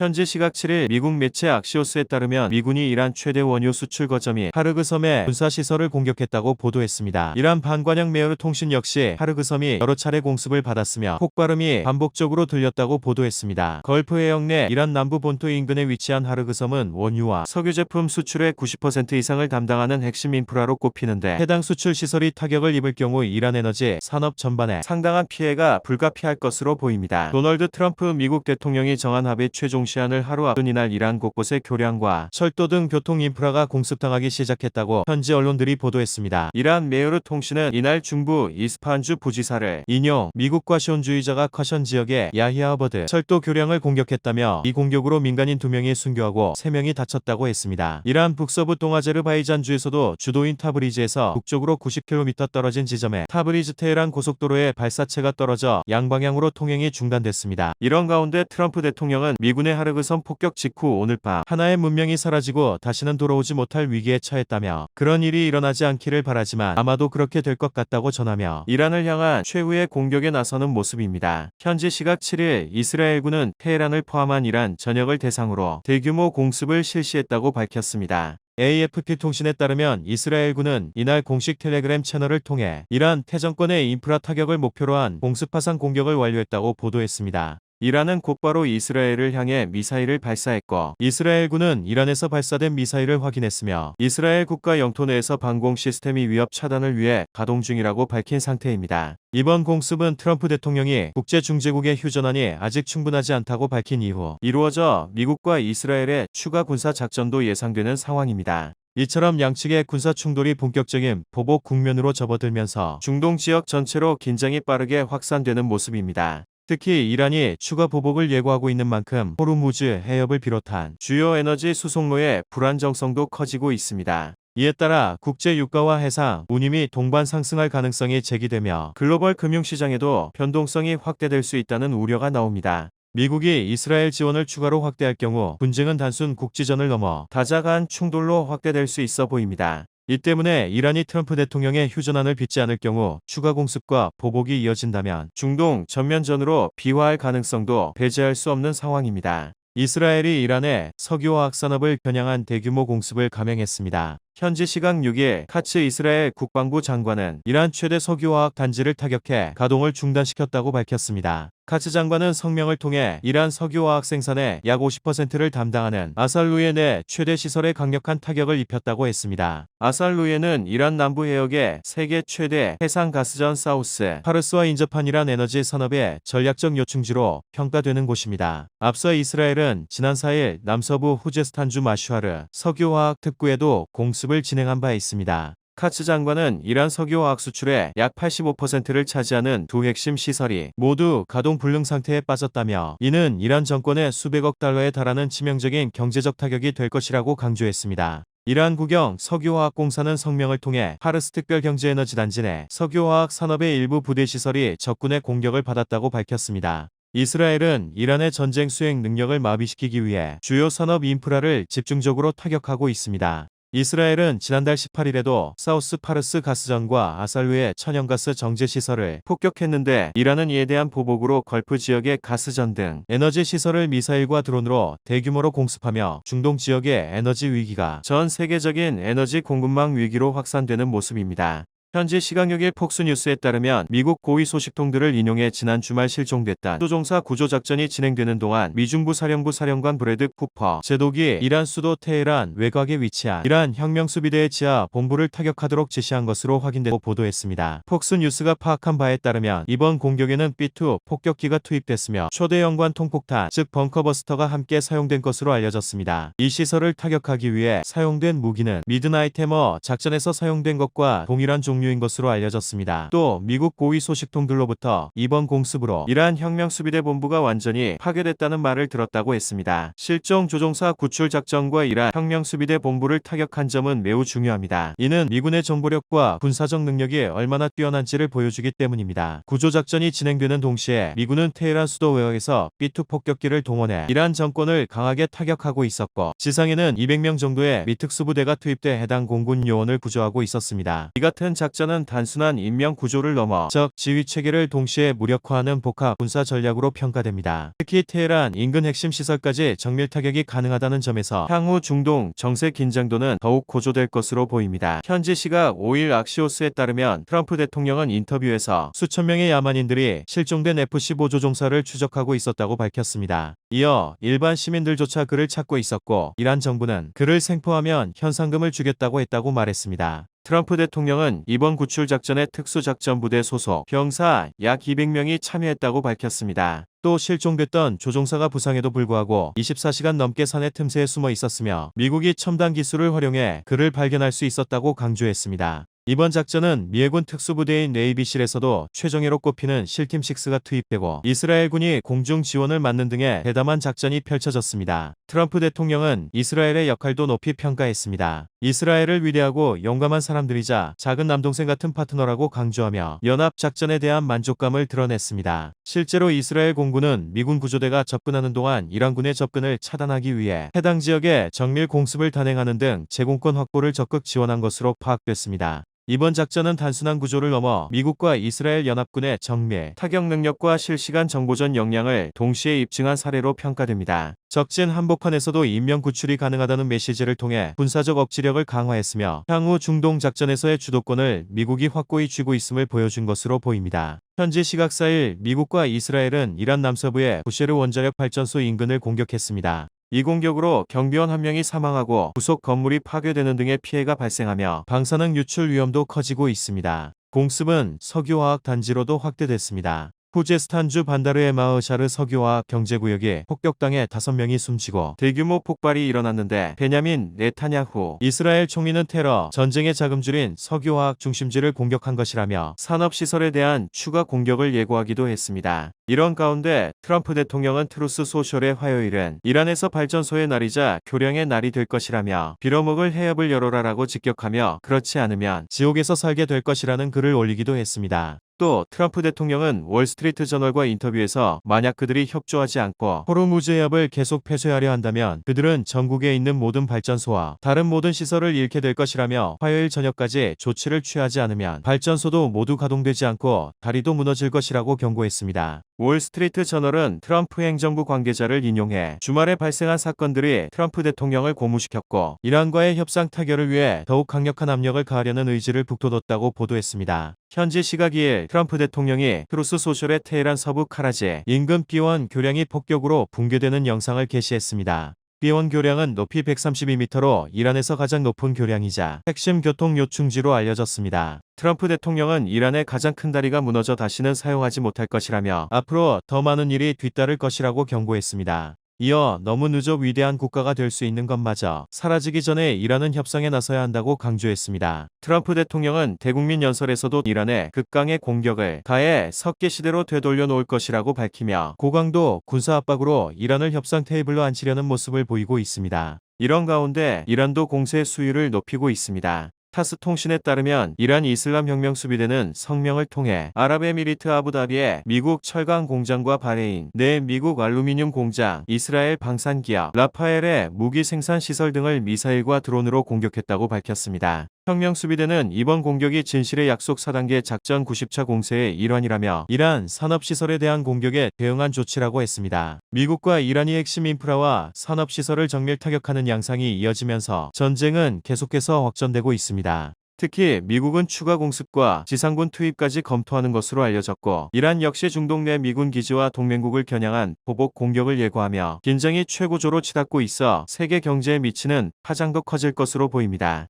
현지 시각 7일 미국 매체 악시오스에 따르면 미군이 이란 최대 원유 수출 거점인 하르그 섬의 군사시설을 공격했다고 보도했습니다. 이란 반관영 메어르 통신 역시 하르그 섬이 여러 차례 공습을 받았으며 폭발음이 반복적으로 들렸다고 보도했습니다. 걸프 해역 내 이란 남부 본토 인근에 위치한 하르그 섬은 원유와 석유 제품 수출의 90% 이상을 담당하는 핵심 인프라로 꼽히는데 해당 수출 시설이 타격을 입을 경우 이란 에너지 산업 전반에 상당한 피해가 불가피할 것으로 보입니다. 도널드 트럼프 미국 대통령이 정한 합의 최종 시한을 하루 앞둔 이날 이란 곳곳의 교량과 철도 등 교통 인프라가 공습당하기 시작했다고 현지 언론들이 보도했습니다. 이란 메어르 통신은 이날 중부 이스파한주 부지사를 인용 미국과 시온주의자가 커션 지역의 야히아버드 철도 교량을 공격했다며 이 공격으로 민간인 2명이 순교하고 3명이 다쳤다고 했습니다. 이란 북서부 동아제르바이잔주에서도 주도인 타브리즈에서 북쪽으로 90km 떨어진 지점에 타브리즈 테헤란 고속도로에 발사체가 떨어져 양방향으로 통행이 중단됐습니다. 이런 가운데 트럼프 대통령은 미군의 하르그 섬 폭격 직후 오늘 밤 하나의 문명이 사라지고 다시는 돌아오지 못할 위기에 처했다며 그런 일이 일어나지 않기를 바라지만 아마도 그렇게 될 것 같다고 전하며 이란을 향한 최후의 공격에 나서는 모습입니다. 현지 시각 7일 이스라엘군은 테헤란을 포함한 이란 전역을 대상으로 대규모 공습을 실시했다고 밝혔습니다. AFP 통신에 따르면 이스라엘군은 이날 공식 텔레그램 채널을 통해 이란 태정권의 인프라 타격을 목표로 한 공습화상 공격을 완료했다고 보도했습니다. 이란은 곧바로 이스라엘을 향해 미사일을 발사했고 이스라엘군은 이란에서 발사된 미사일을 확인했으며 이스라엘 국가 영토 내에서 방공 시스템이 위협 차단을 위해 가동 중이라고 밝힌 상태입니다. 이번 공습은 트럼프 대통령이 국제중재국의 휴전안이 아직 충분하지 않다고 밝힌 이후 이루어져 미국과 이스라엘의 추가 군사 작전도 예상되는 상황입니다. 이처럼 양측의 군사 충돌이 본격적인 보복 국면으로 접어들면서 중동 지역 전체로 긴장이 빠르게 확산되는 모습입니다. 특히 이란이 추가 보복을 예고하고 있는 만큼 호르무즈 해협을 비롯한 주요 에너지 수송로의 불안정성도 커지고 있습니다. 이에 따라 국제 유가와 해상, 운임이 동반 상승할 가능성이 제기되며 글로벌 금융시장에도 변동성이 확대될 수 있다는 우려가 나옵니다. 미국이 이스라엘 지원을 추가로 확대할 경우 분쟁은 단순 국지전을 넘어 다자간 충돌로 확대될 수 있어 보입니다. 이 때문에 이란이 트럼프 대통령의 휴전안을 빚지 않을 경우 추가 공습과 보복이 이어진다면 중동 전면전으로 비화할 가능성도 배제할 수 없는 상황입니다. 이스라엘이 이란의 석유화학 산업을 겨냥한 대규모 공습을 감행했습니다. 현지 시각 6일 카츠 이스라엘 국방부 장관은 이란 최대 석유화학 단지를 타격해 가동을 중단시켰다고 밝혔습니다. 카츠 장관은 성명을 통해 이란 석유화학 생산의 약 50%를 담당하는 아살루에 내 최대 시설에 강력한 타격을 입혔다고 했습니다. 아살루에는 이란 남부 해역의 세계 최대 해상 가스전 사우스 파르스와 인접한 이란 에너지 산업의 전략적 요충지로 평가되는 곳입니다. 앞서 이스라엘은 지난 4일 남서부 후제스탄주 마슈하르 석유화학 특구에도 공습을 진행한 바 있습니다. 카츠 장관은 이란 석유화학 수출의 약 85%를 차지하는 두 핵심 시설이 모두 가동 불능 상태에 빠졌다며 이는 이란 정권의 수백억 달러에 달하는 치명적인 경제적 타격이 될 것이라고 강조했습니다. 이란 국영 석유화학공사는 성명을 통해 파르스 특별경제에너지 단지 내 석유화학 산업의 일부 부대 시설이 적군의 공격을 받았다고 밝혔습니다. 이스라엘은 이란의 전쟁 수행 능력을 마비시키기 위해 주요 산업 인프라를 집중적으로 타격하고 있습니다. 이스라엘은 지난달 18일에도 사우스 파르스 가스전과 아살루의 천연가스 정제시설을 폭격했는데 이란은 이에 대한 보복으로 걸프 지역의 가스전 등 에너지 시설을 미사일과 드론으로 대규모로 공습하며 중동 지역의 에너지 위기가 전 세계적인 에너지 공급망 위기로 확산되는 모습입니다. 현지 시각 6일 폭스뉴스에 따르면 미국 고위 소식통들을 인용해 지난 주말 실종됐던 수조종사 구조작전이 진행되는 동안 미중부 사령부 사령관 브래드 쿠퍼 제독이 이란 수도 테헤란 외곽에 위치한 이란 혁명수비대의 지하 본부를 타격하도록 지시한 것으로 확인되고 보도했습니다. 폭스뉴스가 파악한 바에 따르면 이번 공격에는 B2 폭격기가 투입됐으며 초대형관 통폭탄 즉 벙커버스터가 함께 사용된 것으로 알려졌습니다. 이 시설을 타격하기 위해 사용된 무기는 미드나잇 해머 작전에서 사용된 것과 동일한 종류인 것으로 알려졌습니다. 또 미국 고위 소식통들로부터 이번 공습으로 이란 혁명수비대 본부가 완전히 파괴됐다는 말을 들었다고 했습니다. 실종 조종사 구출 작전과 이란 혁명수비대 본부를 타격한 점은 매우 중요합니다. 이는 미군의 정보력과 군사적 능력이 얼마나 뛰어난지를 보여주기 때문입니다. 구조작전이 진행되는 동시에 미군은 테헤란 수도 외곽에서 B2 폭격기를 동원해 이란 정권을 강하게 타격하고 있었고 지상에는 200명 정도의 미 특수부대가 투입돼 해당 공군 요원을 구조하고 있었습니다. 이 같은 작전 작전은 단순한 인명 구조를 넘어 적 지휘 체계를 동시에 무력화하는 복합 군사 전략으로 평가됩니다. 특히 테헤란 인근 핵심 시설까지 정밀 타격이 가능하다는 점에서 향후 중동 정세 긴장도는 더욱 고조될 것으로 보입니다. 현지 시각 5일 악시오스에 따르면 트럼프 대통령은 인터뷰에서 수천 명의 야만인들이 실종된 F-15 조종사를 추적하고 있었다고 밝혔습니다. 이어 일반 시민들조차 그를 찾고 있었고 이란 정부는 그를 생포하면 현상금을 주겠다고 했다고 말했습니다. 트럼프 대통령은 이번 구출 작전에 특수작전부대 소속 병사 약 200명이 참여했다고 밝혔습니다. 또 실종됐던 조종사가 부상에도 불구하고 24시간 넘게 산의 틈새에 숨어 있었으며 미국이 첨단 기술을 활용해 그를 발견할 수 있었다고 강조했습니다. 이번 작전은 미 해군 특수부대인 네이비실에서도 최정예로 꼽히는 실팀6가 투입되고 이스라엘군이 공중 지원을 맡는 등의 대담한 작전이 펼쳐졌습니다. 트럼프 대통령은 이스라엘의 역할도 높이 평가했습니다. 이스라엘을 위대하고 용감한 사람들이자 작은 남동생 같은 파트너라고 강조하며 연합작전에 대한 만족감을 드러냈습니다. 실제로 이스라엘 공군은 미군 구조대가 접근하는 동안 이란군의 접근을 차단하기 위해 해당 지역에 정밀 공습을 단행하는 등 제공권 확보를 적극 지원한 것으로 파악됐습니다. 이번 작전은 단순한 구조를 넘어 미국과 이스라엘 연합군의 정밀, 타격 능력과 실시간 정보전 역량을 동시에 입증한 사례로 평가됩니다. 적진 한복판에서도 인명 구출이 가능하다는 메시지를 통해 군사적 억지력을 강화했으며 향후 중동 작전에서의 주도권을 미국이 확고히 쥐고 있음을 보여준 것으로 보입니다. 현지 시각 4일 미국과 이스라엘은 이란 남서부의 부쉐르 원자력 발전소 인근을 공격했습니다. 이 공격으로 경비원 1명이 사망하고 부속 건물이 파괴되는 등의 피해가 발생하며 방사능 유출 위험도 커지고 있습니다. 공습은 석유화학 단지로도 확대됐습니다. 후제스탄주 반다르의 마흐샤르 석유화학 경제구역에 폭격당해 5명이 숨지고 대규모 폭발이 일어났는데 베냐민 네타냐후 이스라엘 총리는 테러 전쟁의 자금줄인 석유화학 중심지를 공격한 것이라며 산업시설에 대한 추가 공격을 예고하기도 했습니다. 이런 가운데 트럼프 대통령은 트루스 소셜의 화요일은 이란에서 발전소의 날이자 교량의 날이 될 것이라며 빌어먹을 해협을 열어라라고 직격하며 그렇지 않으면 지옥에서 살게 될 것이라는 글을 올리기도 했습니다. 또 트럼프 대통령은 월스트리트 저널과 인터뷰에서 만약 그들이 협조하지 않고 호르무즈 해협을 계속 폐쇄하려 한다면 그들은 전국에 있는 모든 발전소와 다른 모든 시설을 잃게 될 것이라며 화요일 저녁까지 조치를 취하지 않으면 발전소도 모두 가동되지 않고 다리도 무너질 것이라고 경고했습니다. 월스트리트 저널은 트럼프 행정부 관계자를 인용해 주말에 발생한 사건들이 트럼프 대통령을 고무시켰고 이란과의 협상 타결을 위해 더욱 강력한 압력을 가하려는 의지를 북돋웠다고 보도했습니다. 현지 시각 2일 트럼프 대통령이 트루스 소셜의 테헤란 서부 카라지 인근 B1 교량이 폭격으로 붕괴되는 영상을 게시했습니다. B1 교량은 높이 132m로 이란에서 가장 높은 교량이자 핵심 교통 요충지로 알려졌습니다. 트럼프 대통령은 이란의 가장 큰 다리가 무너져 다시는 사용하지 못할 것이라며 앞으로 더 많은 일이 뒤따를 것이라고 경고했습니다. 이어 너무 늦어 위대한 국가가 될 수 있는 것마저 사라지기 전에 이란은 협상에 나서야 한다고 강조했습니다. 트럼프 대통령은 대국민 연설에서도 이란의 극강의 공격을 가해 석기 시대로 되돌려 놓을 것이라고 밝히며 고강도 군사 압박으로 이란을 협상 테이블로 앉히려는 모습을 보이고 있습니다. 이런 가운데 이란도 공세 수위를 높이고 있습니다. 타스 통신에 따르면 이란 이슬람 혁명 수비대는 성명을 통해 아랍에미리트 아부다비의 미국 철강 공장과 바레인 내 미국 알루미늄 공장, 이스라엘 방산 기업 라파엘의 무기 생산 시설 등을 미사일과 드론으로 공격했다고 밝혔습니다. 혁명 수비대는 이번 공격이 진실의 약속 4단계 작전 90차 공세의 일환이라며 이란 산업시설에 대한 공격에 대응한 조치라고 했습니다. 미국과 이란이 핵심 인프라와 산업시설을 정밀 타격하는 양상이 이어지면서 전쟁은 계속해서 확전되고 있습니다. 특히 미국은 추가 공습과 지상군 투입까지 검토하는 것으로 알려졌고 이란 역시 중동 내 미군 기지와 동맹국을 겨냥한 보복 공격을 예고하며 긴장이 최고조로 치닫고 있어 세계 경제에 미치는 파장도 커질 것으로 보입니다.